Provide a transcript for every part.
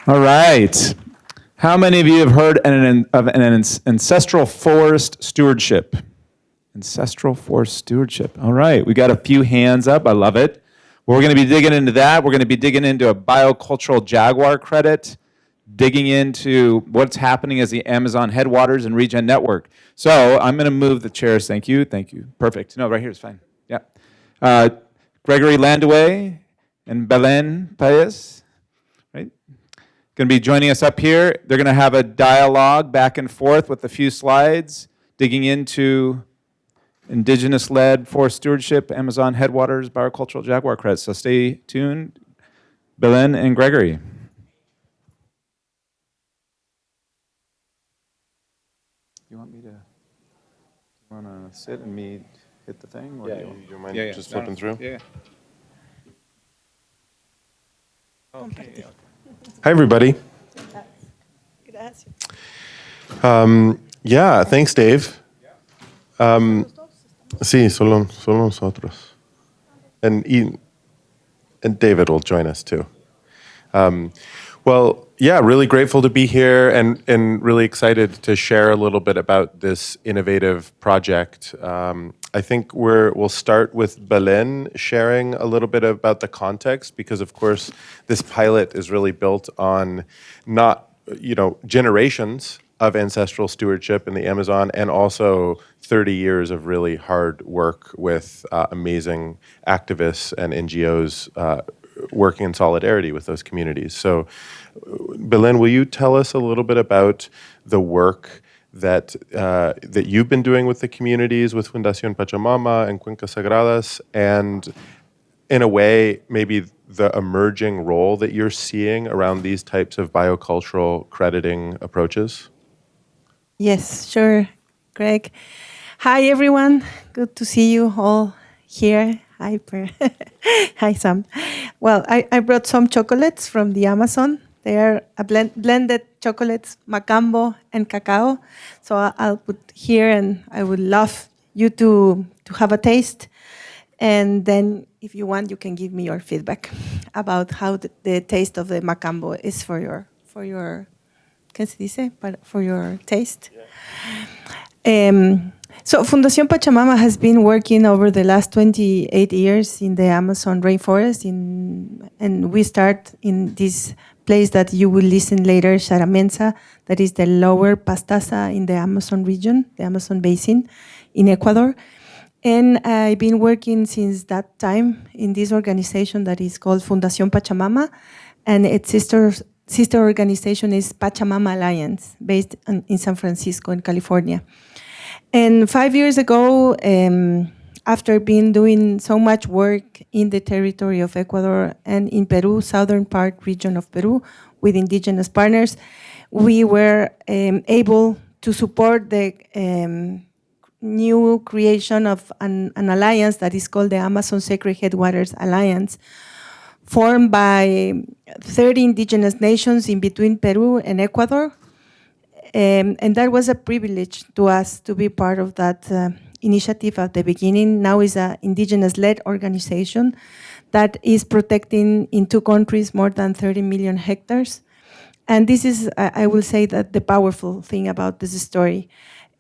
All right. How many of you have heard of an ancestral forest stewardship? Ancestral forest stewardship. All right. We got a few hands up. I love it. We're going to be digging into that. We're going to be digging into a biocultural jaguar credit, digging into what's happening as the Amazon headwaters and Regen network. So I'm going to move the chairs. Thank you. Thank you. Perfect. No, right here is fine. Yeah. Gregory, Landua, and Belén, Paez, right? Going to be joining us up here. They're going to have a dialogue back and forth with a few slides, digging into Indigenous-led forest stewardship, Amazon headwaters, biocultural jaguar credits. So stay tuned. Belén and Gregory. You want to sit and me hit the thing? Or you mind just flipping through? Yeah. Okay. Hi, everybody. Yeah, thanks, Dave. Sí, solo nosotros. And David will join us, too. Well, yeah, really grateful to be here and really excited to share a little bit about this innovative project. I think we'll start with Belén sharing a little bit about the context because, of course, this pilot is really built on not, generations of ancestral stewardship in the Amazon and also 30 years of really hard work with amazing activists and NGOs working in solidarity with those communities. So, Belén, will you tell us a little bit about the work that you've been doing with the communities, with Fundacion Pachamama and Cuencas Sagradas, and in a way, maybe the emerging role that you're seeing around these types of biocultural crediting approaches? Yes, sure, Greg. Hi, everyone. Good to see you all here. Hi, Hi, Sam. Well, I brought some chocolates from the Amazon. They are blended chocolates, macambo and cacao. So I'll put here, and I would love you to have a taste. And then, if you want, you can give me your feedback about how the taste of the macambo is for your ¿qué se dice? For your taste. Yeah. So Fundación Pachamama has been working over the last 28 years in the Amazon rainforest, and we start in this place that you will listen later, Xaramensa, that is the lower Pastaza in the Amazon region, the Amazon basin in Ecuador. And I've been working since that time in this organization that is called Fundación Pachamama, and its sister organization is Pachamama Alliance, based in San Francisco in California. And 5 years ago, after being doing so much work in the territory of Ecuador and in Peru, southern part region of Peru, with indigenous partners, we were able to support the new creation of an alliance that is called the Amazon Sacred Headwaters Alliance, formed by 30 indigenous nations in between Peru and Ecuador. And that was a privilege to us to be part of that initiative at the beginning. Now is an indigenous-led organization that is protecting in 2 countries more than 30 million hectares. And this is, I will say, that the powerful thing about this story.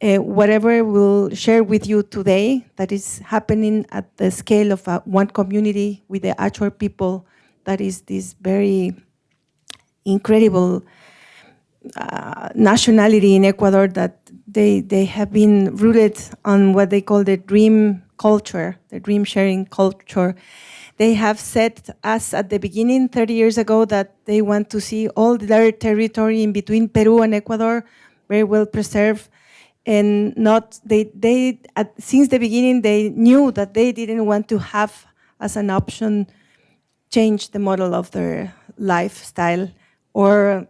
Whatever we'll share with you today that is happening at the scale of one community with the actual people, that is this very incredible nationality in Ecuador, that they have been rooted on what they call the dream culture, the dream sharing culture. They have said us at the beginning 30 years ago that they want to see all their territory in between Peru and Ecuador very well preserved, and not since the beginning they knew that they didn't want to have as an option change the model of their lifestyle or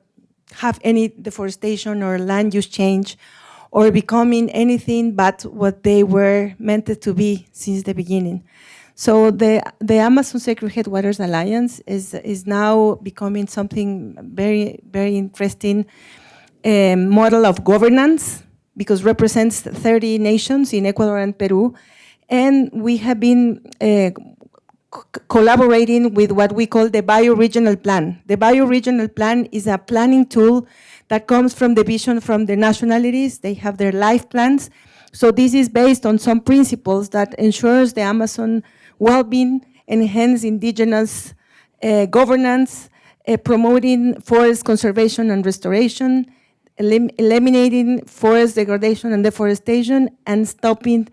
have any deforestation or land use change or becoming anything but what they were meant to be since the beginning. So the Amazon Sacred Headwaters Alliance is now becoming something very, very interesting model of governance, because represents 30 nations in Ecuador and Peru. And we have been collaborating with what we call the bioregional plan. The bioregional plan is a planning tool that comes from the vision from the nationalities. They have their life plans. So this is based on some principles that ensures the Amazon well-being, enhance indigenous governance, promoting forest conservation and restoration, eliminating forest degradation and deforestation, and stopping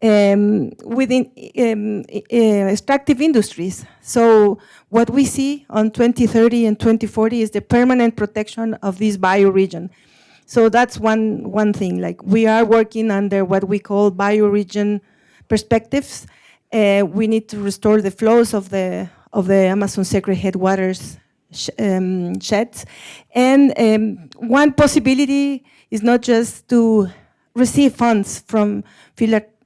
within extractive industries. So what we see on 2030 and 2040 is the permanent protection of this bioregion. So that's one thing. Like, we are working under what we call bioregion perspectives. We need to restore the flows of the Amazon sacred headwaters sheds. And one possibility is not just to receive funds from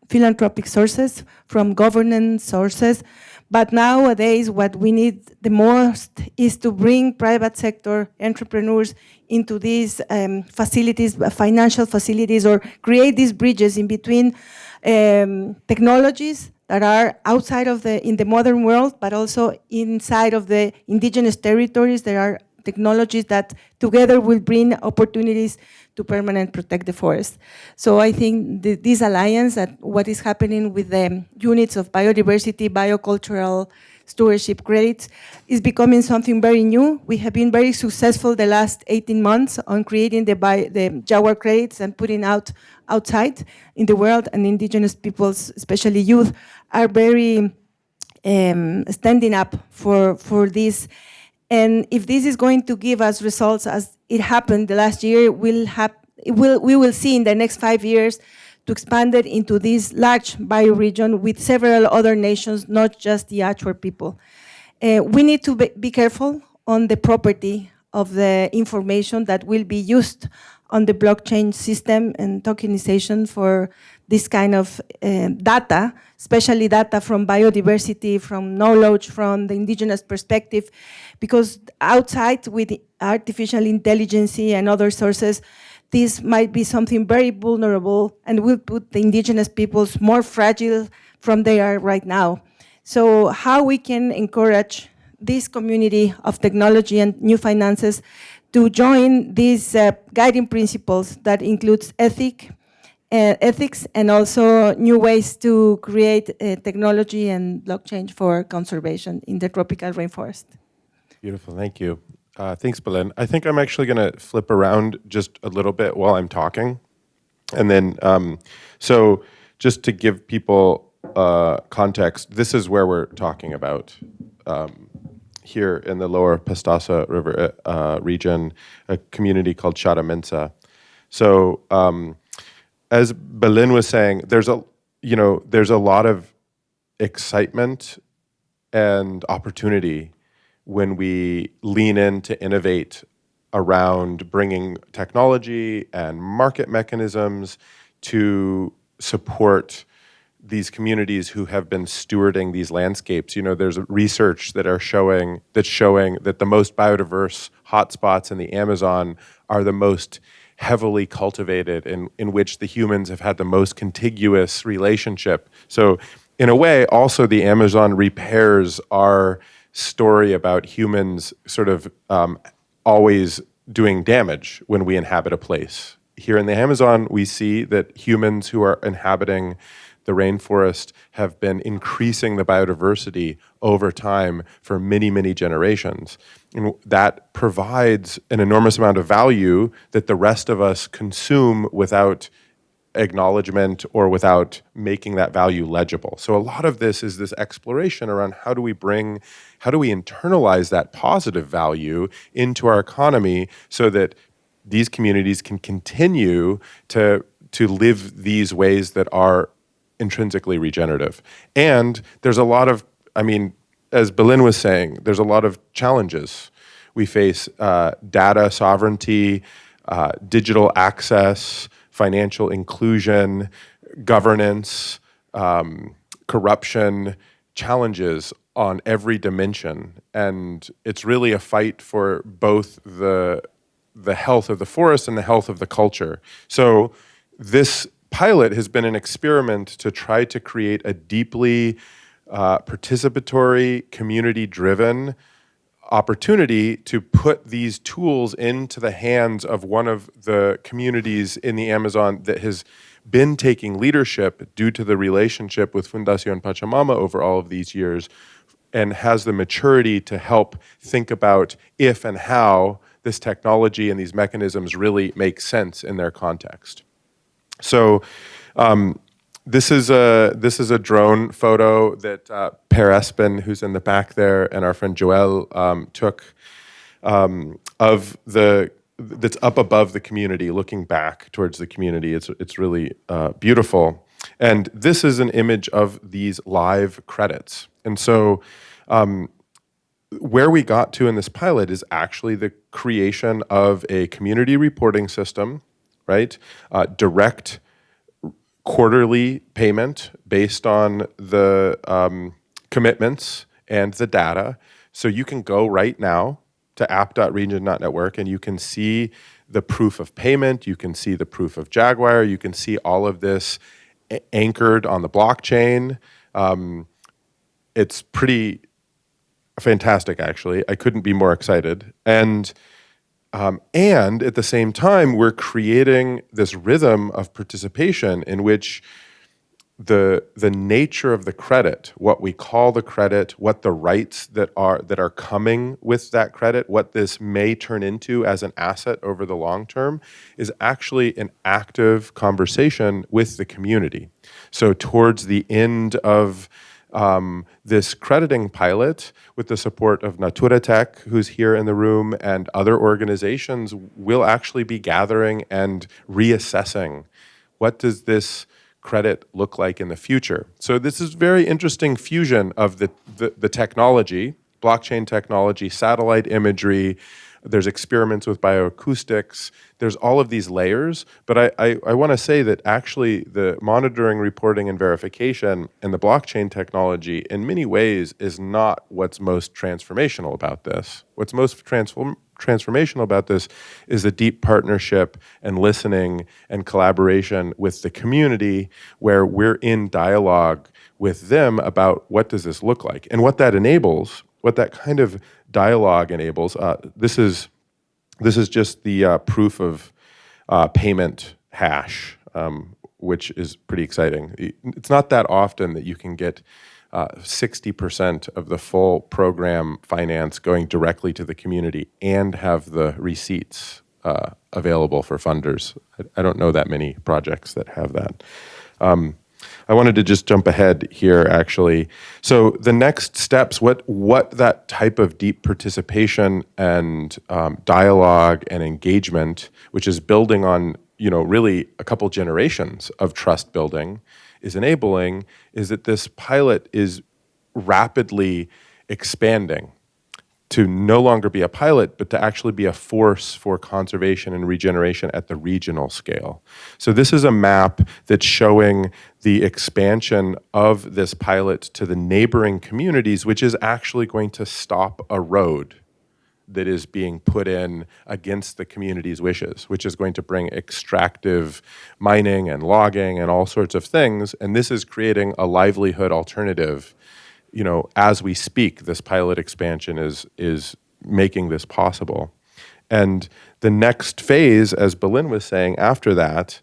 philanthropic sources, from governance sources, but nowadays what we need the most is to bring private sector entrepreneurs into these facilities, financial facilities, or create these bridges in between technologies that are outside of in the modern world, but also inside of the indigenous territories. There are technologies that together will bring opportunities to permanent protect the forest. So I think this alliance, that what is happening with the units of biodiversity, biocultural stewardship credits, is becoming something very new. We have been very successful the last 18 months on creating the Jaguar credits and putting outside in the world, and indigenous peoples, especially youth, are very standing up for this. And if this is going to give us results as it happened the last year, we will see in the next 5 years to expand it into this large bioregion with several other nations, not just the Achuar people. We need to be careful on the property of the information that will be used on the blockchain system and tokenization for this kind of data, especially data from biodiversity, from knowledge, from the indigenous perspective, because outside with artificial intelligence and other sources, this might be something very vulnerable and will put the indigenous peoples more fragile from they are right now. So how we can encourage this community of technology and new finances to join these guiding principles that includes ethics and also new ways to create technology and blockchain for conservation in the tropical rainforest. Beautiful, thank you. Thanks, Belén. I think I'm actually going to flip around just a little bit while I'm talking. And then, so just to give people context, this is where we're talking about. Here in the lower Pastaza River region, a community called Charamensa. So as Belén was saying, there's a lot of excitement and opportunity when we lean in to innovate around bringing technology and market mechanisms to support these communities who have been stewarding these landscapes. There's research that's showing that the most biodiverse hotspots in the Amazon are the most heavily cultivated, in which the humans have had the most contiguous relationship. So in a way, also the Amazon repairs our story about humans sort of always doing damage when we inhabit a place. Here in the Amazon, we see that humans who are inhabiting the rainforest have been increasing the biodiversity over time for many, many generations. And that provides an enormous amount of value that the rest of us consume without acknowledgement or without making that value legible. So a lot of this is this exploration around how do we internalize that positive value into our economy so that these communities can continue to live these ways that are intrinsically regenerative. And there's a lot of, as Belén was saying, there's a lot of challenges. We face data sovereignty, digital access, financial inclusion, governance, corruption, challenges on every dimension. And it's really a fight for both the health of the forest and the health of the culture. So this pilot has been an experiment to try to create a deeply participatory, community-driven opportunity to put these tools into the hands of one of the communities in the Amazon that has been taking leadership due to the relationship with Fundacion Pachamama over all of these years, and has the maturity to help think about if and how this technology and these mechanisms really make sense in their context. So this is a drone photo that Paez, who's in the back there, and our friend Joel took that's up above the community, looking back towards the community. It's really beautiful. And this is an image of these live credits. And so where we got to in this pilot is actually the creation of a community reporting system, right? Direct quarterly payment based on the commitments and the data. So you can go right now to app.regen.network and you can see the proof of payment, you can see the proof of Jaguar, you can see all of this anchored on the blockchain. It's pretty fantastic, actually. I couldn't be more excited. And at the same time, we're creating this rhythm of participation in which the nature of the credit, what we call the credit, what the rights that are coming with that credit, what this may turn into as an asset over the long term, is actually an active conversation with the community. So towards the end of this crediting pilot, with the support of Natura Tech, who's here in the room, and other organizations, will actually be gathering and reassessing what does this credit look like in the future. So this is very interesting fusion of the technology, blockchain technology, satellite imagery. There's experiments with bioacoustics. There's all of these layers, but I want to say that actually the monitoring, reporting, and verification and the blockchain technology in many ways is not what's most transformational about this. What's most transformational about this is the deep partnership and listening and collaboration with the community, where we're in dialogue with them about what does this look like and what that enables, what that kind of dialogue enables. This is just the proof of payment hash, which is pretty exciting. It's not that often that you can get 60% of the full program finance going directly to the community and have the receipts available for funders. I don't know that many projects that have that. I wanted to just jump ahead here, actually. So the next steps, what that type of deep participation and dialogue and engagement, which is building on, really a couple generations of trust building, is enabling, is that this pilot is rapidly expanding to no longer be a pilot, but to actually be a force for conservation and regeneration at the regional scale. So this is a map that's showing the expansion of this pilot to the neighboring communities, which is actually going to stop a road that is being put in against the community's wishes, which is going to bring extractive mining and logging and all sorts of things. And this is creating a livelihood alternative. As we speak, this pilot expansion is making this possible. And the next phase, as Belén was saying, after that,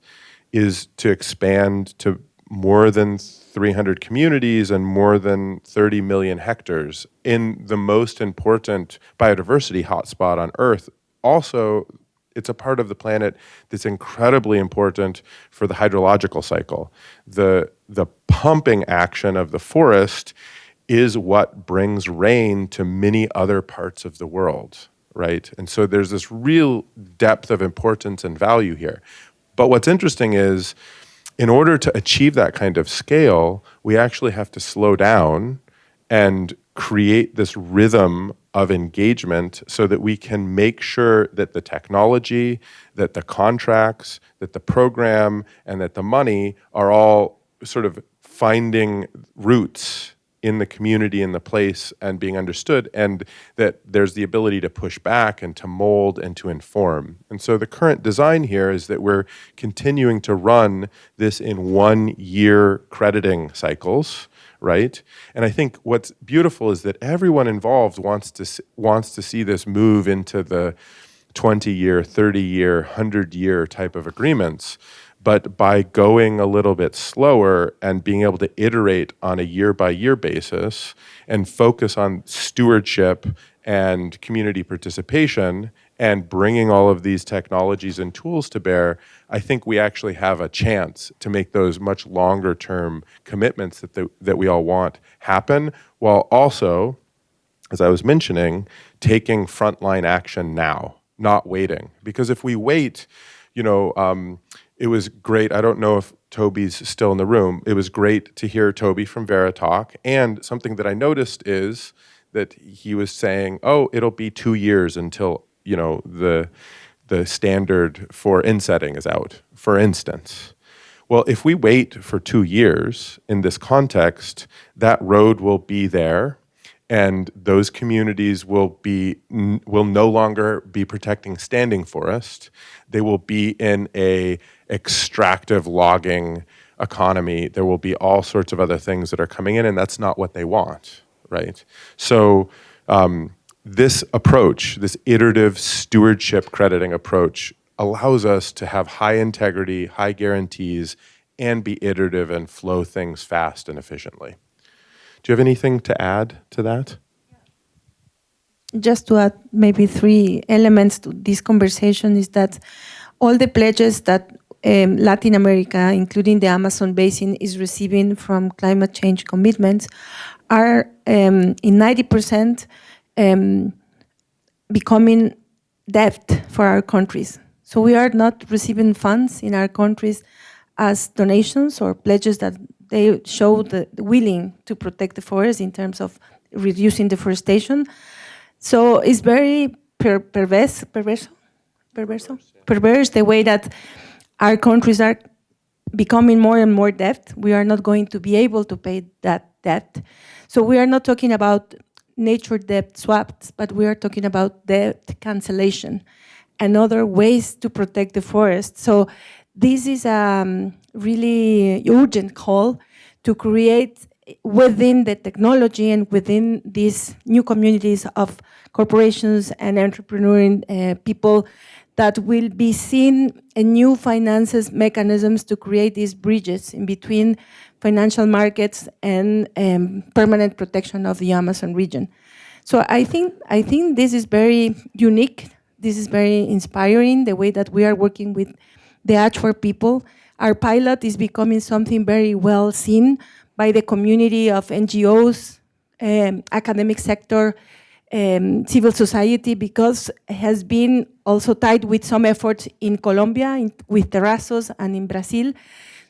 is to expand to more than 300 communities and more than 30 million hectares in the most important biodiversity hotspot on Earth. Also, it's a part of the planet that's incredibly important for the hydrological cycle. The pumping action of the forest is what brings rain to many other parts of the world, right? And so there's this real depth of importance and value here. But what's interesting is, in order to achieve that kind of scale, we actually have to slow down and create this rhythm of engagement so that we can make sure that the technology, that the contracts, that the program, and that the money are all sort of finding roots in the community, in the place, and being understood, and that there's the ability to push back and to mold and to inform. And so the current design here is that we're continuing to run this in 1 year crediting cycles, right? And I think what's beautiful is that everyone involved wants to see this move into the 20-year, 30-year, 100-year type of agreements. But by going a little bit slower and being able to iterate on a year-by-year basis and focus on stewardship and community participation and bringing all of these technologies and tools to bear, I think we actually have a chance to make those much longer-term commitments that we all want happen, while also, as I was mentioning, taking frontline action now, not waiting. Because if we wait, it was great. I don't know if Toby's still in the room. It was great to hear Toby from Veritalk. And something that I noticed is that he was saying, oh, it'll be 2 years until, the standard for insetting is out, for instance. Well, if we wait for 2 years in this context, that road will be there, and those communities will no longer be protecting standing forest. They will be in a extractive logging economy. There will be all sorts of other things that are coming in, and that's not what they want, right? So this approach, this iterative stewardship crediting approach, allows us to have high integrity, high guarantees, and be iterative and flow things fast and efficiently. Do you have anything to add to that? Just to add maybe 3 elements to this conversation is that all the pledges that Latin America, including the Amazon basin, is receiving from climate change commitments are in 90% becoming debt for our countries. So we are not receiving funds in our countries as donations or pledges that they show the willing to protect the forest in terms of reducing deforestation. So it's very perverse the way that our countries are becoming more and more debt. We are not going to be able to pay that debt. So we are not talking about nature debt swaps, but we are talking about debt cancellation and other ways to protect the forest. So this is a really urgent call to create within the technology and within these new communities of corporations and entrepreneurs, people that will be seeing a new finances mechanisms to create these bridges in between financial markets and permanent protection of the Amazon region. So I think this is very unique. This is very inspiring, the way that we are working with the H4 people. Our pilot is becoming something very well seen by the community of NGOs, academic sector, civil society, because it has been also tied with some efforts in Colombia, with Terrazos, and in Brazil.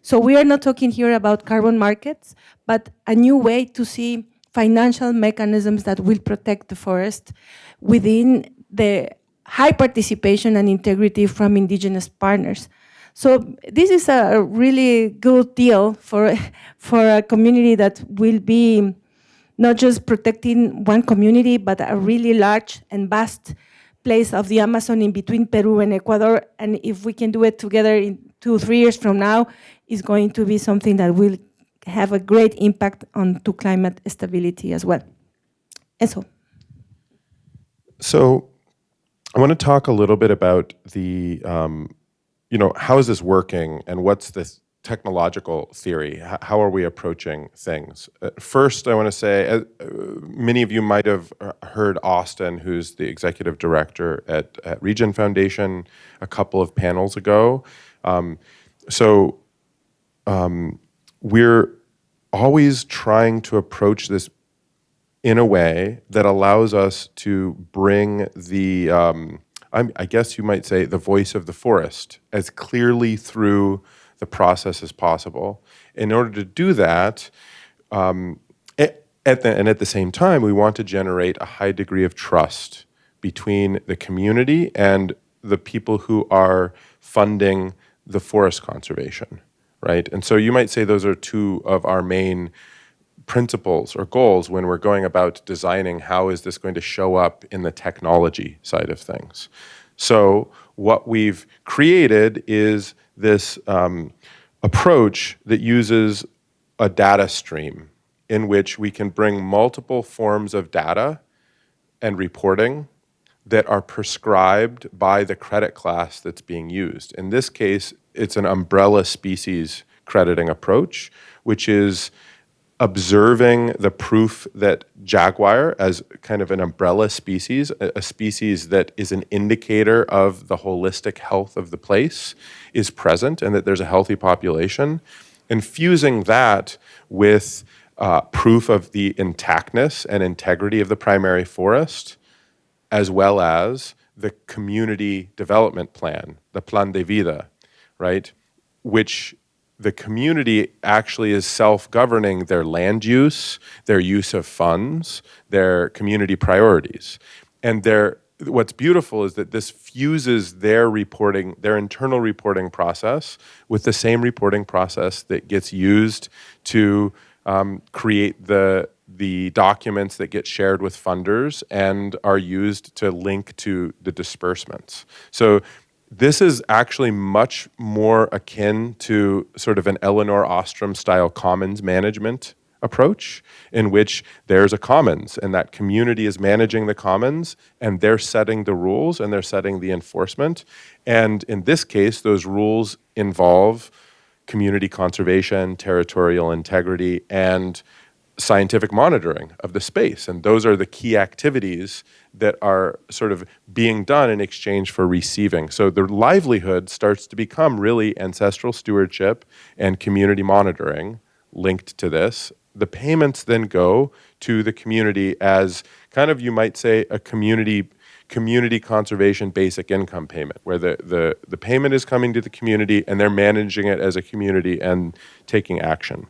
So we are not talking here about carbon markets, but a new way to see financial mechanisms that will protect the forest within the high participation and integrity from indigenous partners. So this is a really good deal for a community that will be not just protecting one community, but a really large and vast place of the Amazon in between Peru and Ecuador. And if we can do it together in 2-3 years from now, it's going to be something that will have a great impact on to climate stability as well. Eso. So I want to talk a little bit about the, how is this working and what's this technological theory? How are we approaching things? First, I want to say, many of you might have heard Austin, who's the executive director at Regen Foundation, a couple of panels ago. We're always trying to approach this in a way that allows us to bring the, I guess you might say, the voice of the forest as clearly through the process as possible. In order to do that, at the same time, we want to generate a high degree of trust between the community and the people who are funding the forest conservation, right? And so you might say those are two of our main principles or goals when we're going about designing how is this going to show up in the technology side of things. So what we've created is this approach that uses a data stream in which we can bring multiple forms of data and reporting that are prescribed by the credit class that's being used. In this case, it's an umbrella species crediting approach, which is observing the proof that jaguar as kind of an umbrella species, a species that is an indicator of the holistic health of the place, is present and that there's a healthy population, and fusing that with proof of the intactness and integrity of the primary forest, as well as the community development plan, the plan de vida, right? Which the community actually is self-governing their land use, their use of funds, their community priorities. And what's beautiful is that this fuses their reporting, their internal reporting process with the same reporting process that gets used to create the documents that get shared with funders and are used to link to the disbursements. So this is actually much more akin to sort of an Elinor Ostrom style commons management approach, in which there's a commons and that community is managing the commons and they're setting the rules and they're setting the enforcement. And in this case, those rules involve community conservation, territorial integrity, and scientific monitoring of the space. And those are the key activities that are sort of being done in exchange for receiving. So the livelihood starts to become really ancestral stewardship and community monitoring linked to this. The payments then go to the community as kind of, you might say, a community conservation basic income payment, where the payment is coming to the community and they're managing it as a community and taking action.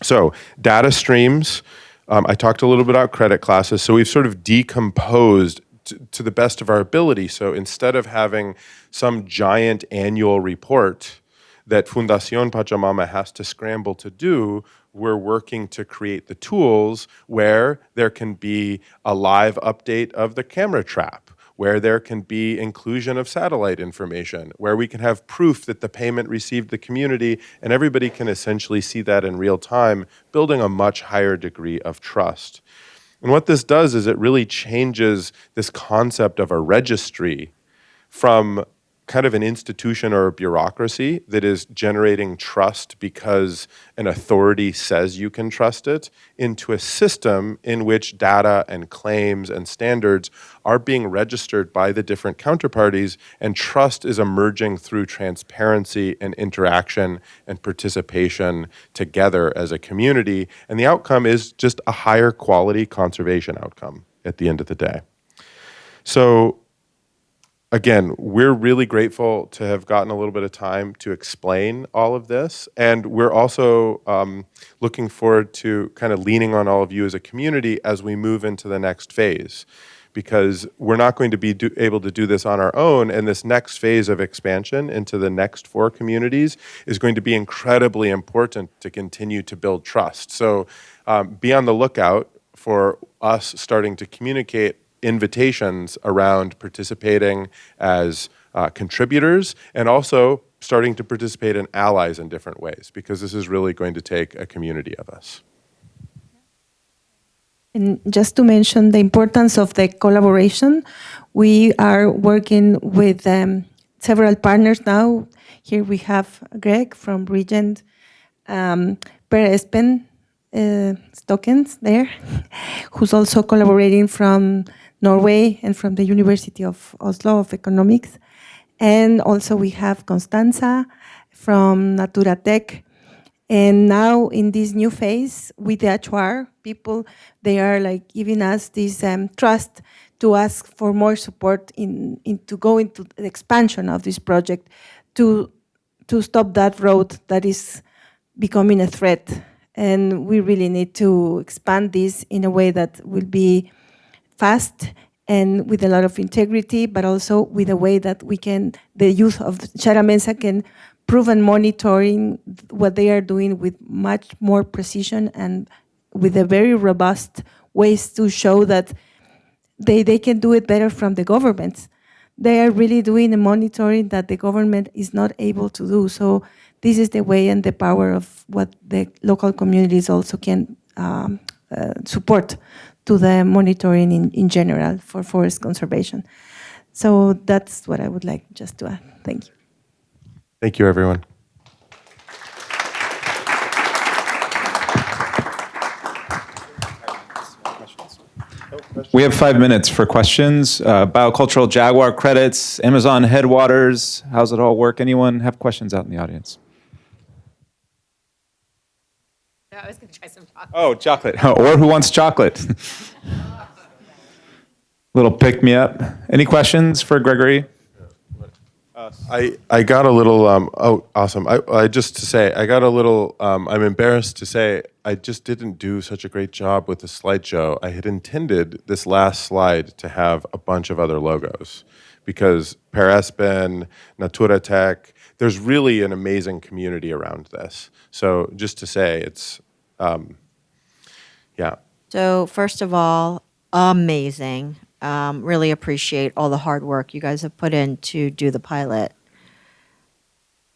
So data streams, I talked a little bit about credit classes. So we've sort of decomposed to the best of our ability. So instead of having some giant annual report that Fundacion Pachamama has to scramble to do, we're working to create the tools where there can be a live update of the camera trap, where there can be inclusion of satellite information, where we can have proof that the payment received the community, and everybody can essentially see that in real time, building a much higher degree of trust. And what this does is it really changes this concept of a registry from kind of an institution or a bureaucracy that is generating trust because an authority says you can trust it, into a system in which data and claims and standards are being registered by the different counterparties, and trust is emerging through transparency and interaction and participation together as a community. And the outcome is just a higher quality conservation outcome at the end of the day. So again, we're really grateful to have gotten a little bit of time to explain all of this. And we're also looking forward to kind of leaning on all of you as a community as we move into the next phase, because we're not going to be able to do this on our own. And this next phase of expansion into the next 4 communities is going to be incredibly important to continue to build trust. So be on the lookout for us starting to communicate invitations around participating as contributors, and also starting to participate in allies in different ways, because this is really going to take a community of us. And just to mention the importance of the collaboration, we are working with several partners now. Here we have Greg from Regen, Paez Stockens there, who's also collaborating from Norway and from the University of Oslo of Economics. And also we have Constanza from Natura Tech. And now in this new phase with the HR people, they are like giving us this trust to ask for more support to go into the expansion of this project to stop that road that is becoming a threat. And we really need to expand this in a way that will be fast and with a lot of integrity, but also with a way that the youth of Chara Mensa can prove and monitoring what they are doing with much more precision and with a very robust ways to show that they can do it better from the governments. They are really doing the monitoring that the government is not able to do. So this is the way and the power of what the local communities also can support to the monitoring in general for forest conservation. So that's what I would like just to add. Thank you. Thank you, everyone. We have 5 minutes for questions. Biocultural jaguar credits, Amazon headwaters. How's it all work? Anyone have questions out in the audience? I was going to try some chocolate. Oh, chocolate. Or who wants chocolate? Little pick me up. Any questions for Gregory? I got a little, oh, awesome. I just to say, I got a little, I'm embarrassed to say, I just didn't do such a great job with the slideshow. I had intended this last slide to have a bunch of other logos because Paez, Natura Tech, there's really an amazing community around this. So just to say, it's, yeah. So first of all, amazing. Really appreciate all the hard work you guys have put in to do the pilot.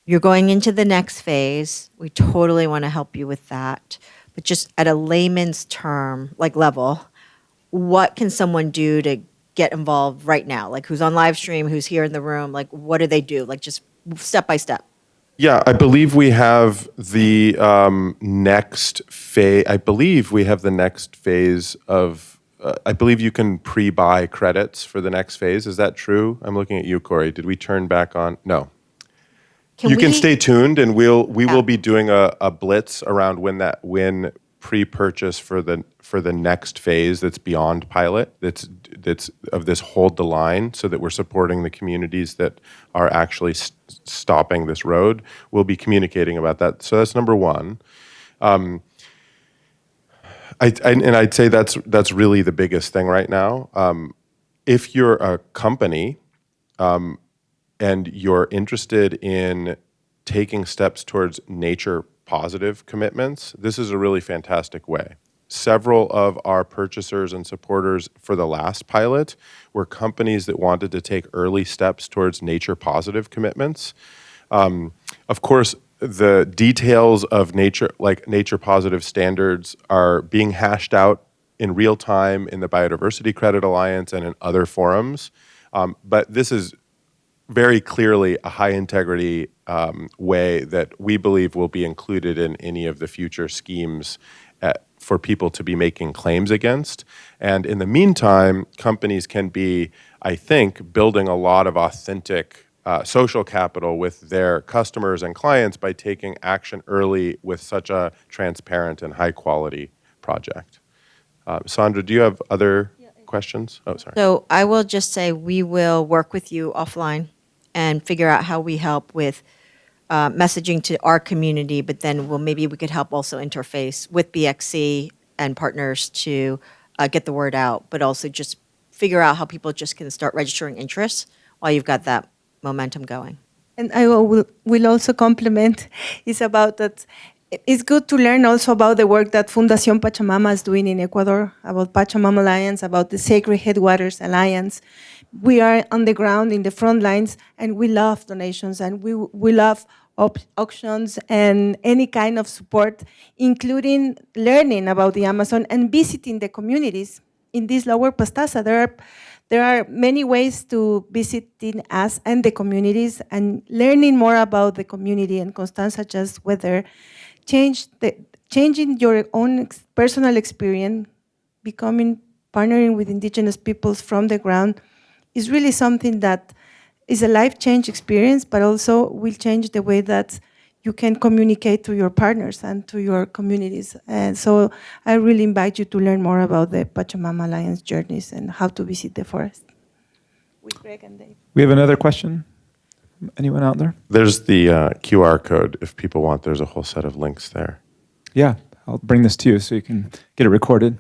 You're going into the next phase. We totally want to help you with that. But just at a layman's term, like level, what can someone do to get involved right now? Like who's on live stream, who's here in the room, like what do they do? Like just step by step. Yeah, I believe we have the next phase. I believe we have the next phase of. I believe you can pre-buy credits for the next phase. Is that true? I'm looking at you, Corey. Did we turn back on? No. You can stay tuned, and we will be doing a blitz around when pre-purchase for the next phase that's beyond pilot. That's of this hold the line, so that we're supporting the communities that are actually stopping this road. We'll be communicating about that. So that's number one. I'd say that's really the biggest thing right now. If you're a company and you're interested in taking steps towards nature positive commitments, this is a really fantastic way. Several of our purchasers and supporters for the last pilot were companies that wanted to take early steps towards nature positive commitments. Of course, the details of nature positive standards are being hashed out in real time in the Biodiversity Credit Alliance and in other forums. But this is very clearly a high integrity way that we believe will be included in any of the future schemes for people to be making claims against. And in the meantime, companies can be, I think, building a lot of authentic social capital with their customers and clients by taking action early with such a transparent and high quality project. Sandra, do you have other questions? Oh, sorry. So I will just say we will work with you offline and figure out how we help with messaging to our community, but then maybe we could help also interface with BXC and partners to get the word out, but also just figure out how people just can start registering interest while you've got that momentum going. And I will also compliment is about that. It's good to learn also about the work that Fundacion Pachamama is doing in Ecuador, about Pachamama Alliance, about the Sacred Headwaters Alliance. We are on the ground in the front lines, and we love donations, and we love auctions and any kind of support, including learning about the Amazon and visiting the communities. In this Lower Pastaza, there are many ways to visiting us and the communities and learning more about the community. And Constanza, just whether changing your own personal experience, partnering with Indigenous peoples from the ground is really something that is a life-change experience, but also will change the way that you can communicate to your partners and to your communities. And so I really invite you to learn more about the Pachamama Alliance journeys and how to visit the forest. With Greg and Dave. We have another question. Anyone out there? There's the QR code if people want. There's a whole set of links there. Yeah, I'll bring this to you so you can get it recorded.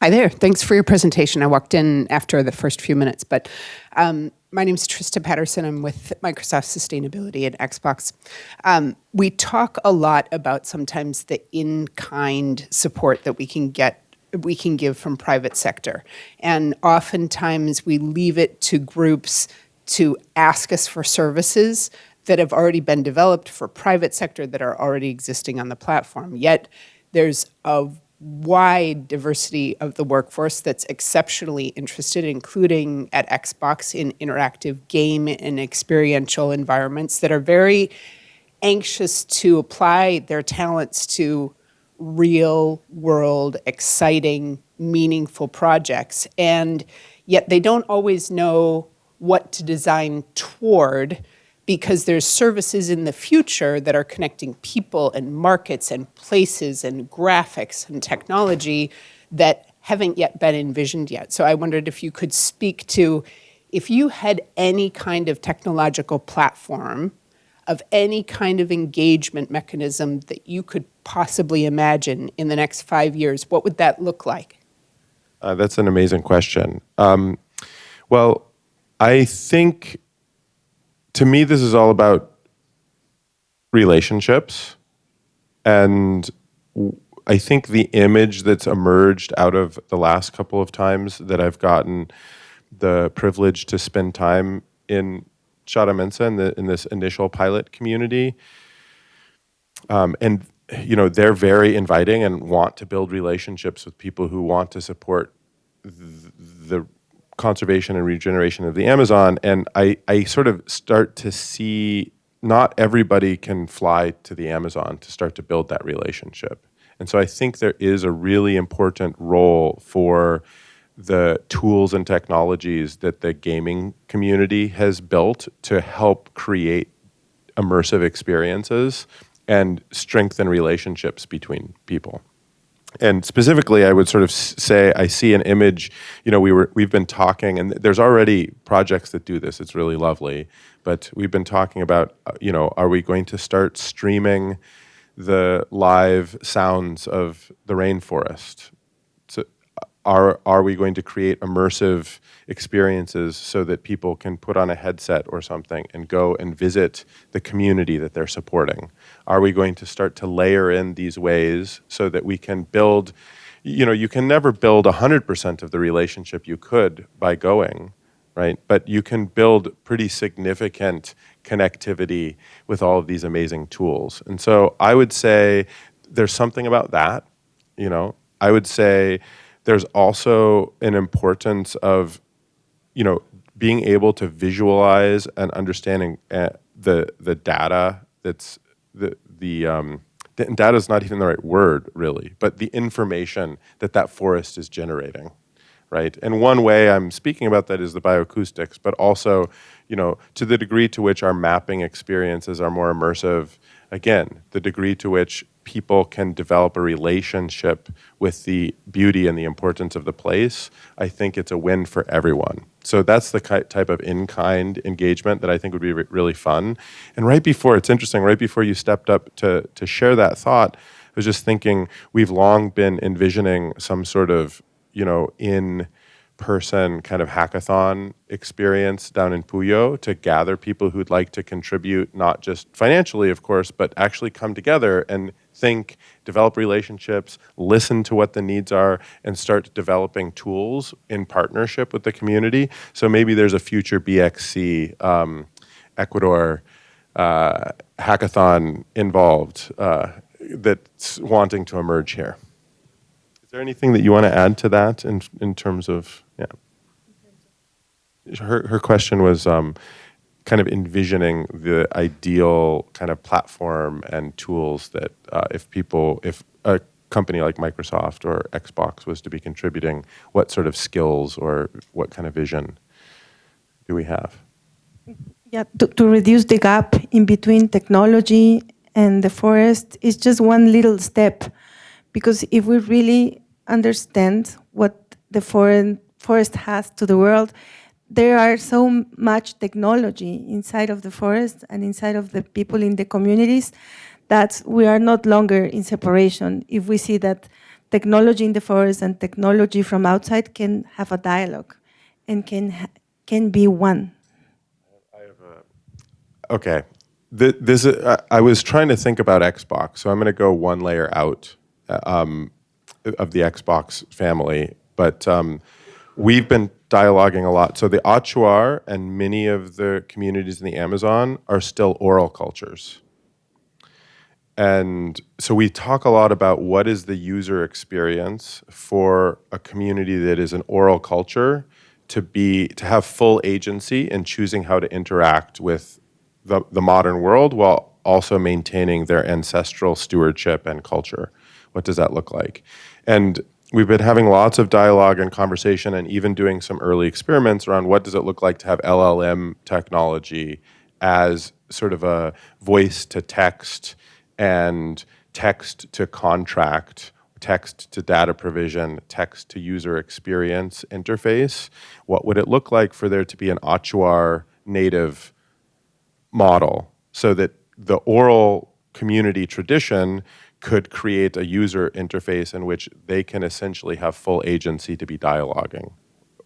Hi there. Thanks for your presentation. I walked in after the first few minutes, but my name is Trista Patterson. I'm with Microsoft Sustainability at Xbox. We talk a lot about sometimes the in-kind support that we can give from private sector. And oftentimes we leave it to groups to ask us for services that have already been developed for private sector that are already existing on the platform. Yet there's a wide diversity of the workforce that's exceptionally interested, including at Xbox, in interactive game and experiential environments that are very anxious to apply their talents to real world, exciting, meaningful projects. And yet they don't always know what to design toward, because there's services in the future that are connecting people and markets and places and graphics and technology that haven't yet been envisioned yet. So I wondered if you could speak to, if you had any kind of technological platform of any kind of engagement mechanism that you could possibly imagine in the next 5 years, what would that look like? That's an amazing question. Well, I think, to me, this is all about relationships. And I think the image that's emerged out of the last couple of times that I've gotten the privilege to spend time in Chara-Mensa, in this initial pilot community, and they're very inviting and want to build relationships with people who want to support the conservation and regeneration of the Amazon. And I sort of start to see not everybody can fly to the Amazon to start to build that relationship. And so I think there is a really important role for the tools and technologies that the gaming community has built to help create immersive experiences and strengthen relationships between people. And specifically, I would sort of say I see an image. We've been talking, and there's already projects that do this. It's really lovely, but we've been talking about, are we going to start streaming the live sounds of the rainforest? So, are we going to create immersive experiences so that people can put on a headset or something and go and visit the community that they're supporting? Are we going to start to layer in these ways so that we can build, you can never build 100% of the relationship you could by going, right? But you can build pretty significant connectivity with all of these amazing tools. And so I would say there's something about that, I would say there's also an importance of, being able to visualize and understanding the data that's the data is not even the right word, really, but the information that forest is generating, right? And one way I'm speaking about that is the bioacoustics, but also, to the degree to which our mapping experiences are more immersive, again, the degree to which people can develop a relationship with the beauty and the importance of the place, I think it's a win for everyone. So that's the type of in-kind engagement that I think would be really fun. And it's interesting, right before you stepped up to share that thought, I was just thinking we've long been envisioning some sort of, in-person kind of hackathon experience down in Puyo to gather people who'd like to contribute, not just financially, of course, but actually come together and think, develop relationships, listen to what the needs are, and start developing tools in partnership with the community. So maybe there's a future BXC Ecuador hackathon involved that's wanting to emerge here. Is there anything that you want to add to that in terms of, yeah? Her question was kind of envisioning the ideal kind of platform and tools that if a company like Microsoft or Xbox was to be contributing, what sort of skills or what kind of vision do we have? Yeah, to reduce the gap in between technology and the forest is just one little step, because if we really understand what the forest has to the world, there are so much technology inside of the forest and inside of the people in the communities that we are not longer in separation. If we see that technology in the forest and technology from outside can have a dialogue and can be one. Okay. This I was trying to think about Xbox, so I'm going to go one layer out of the Xbox family. But we've been dialoguing a lot. So the Achuar and many of the communities in the Amazon are still oral cultures. And so we talk a lot about what is the user experience for a community that is an oral culture to have full agency in choosing how to interact with the modern world while also maintaining their ancestral stewardship and culture. What does that look like? And we've been having lots of dialogue and conversation and even doing some early experiments around what does it look like to have LLM technology as sort of a voice to text and text to contract, text to data provision, text to user experience interface. What would it look like for there to be an Achuar native model so that the oral community tradition could create a user interface in which they can essentially have full agency to be dialoguing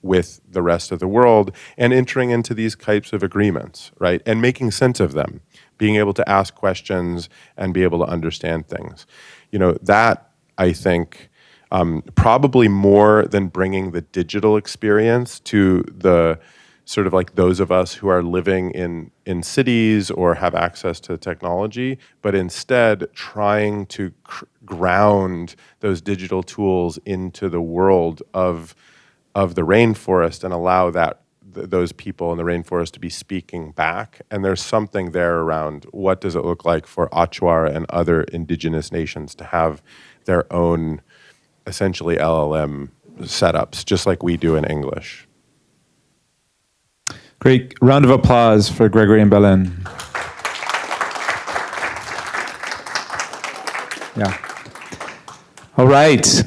with the rest of the world and entering into these types of agreements, right? And making sense of them, being able to ask questions and be able to understand things. You know, that, I think, probably more than bringing the digital experience to the sort of like those of us who are living in cities or have access to technology, but instead trying to ground those digital tools into the world of the rainforest and allow those people in the rainforest to be speaking back. And there's something there around what does it look like for Achuar and other indigenous nations to have their own essentially LLM setups, just like we do in English. Great. Round of applause for Gregory and Belén. Yeah. All right.